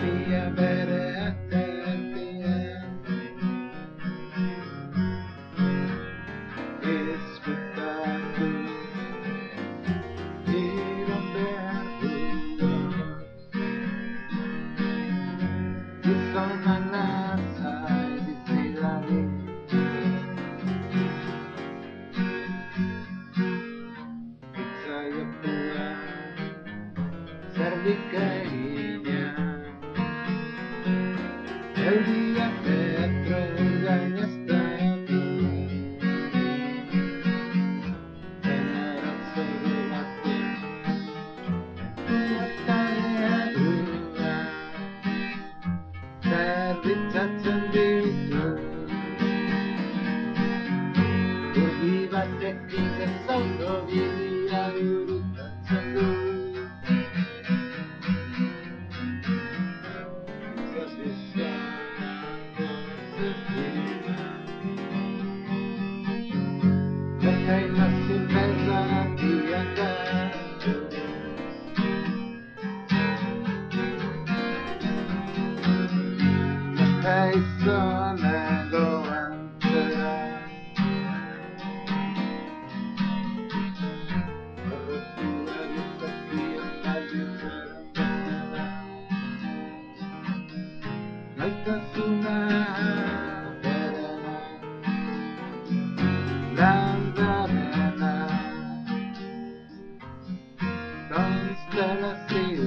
Via bere a termine rispettato di Roberto di sonanza e di sillabi pizzaia pura cervicaria el día que traigan estado tener solo la tarea dura servizia sentito tu viva tecnica solo via urutando perché la silvesa ti aggaggio la persona lo anterà la rottura di statia la l'alta su una verena l'andarena non stella si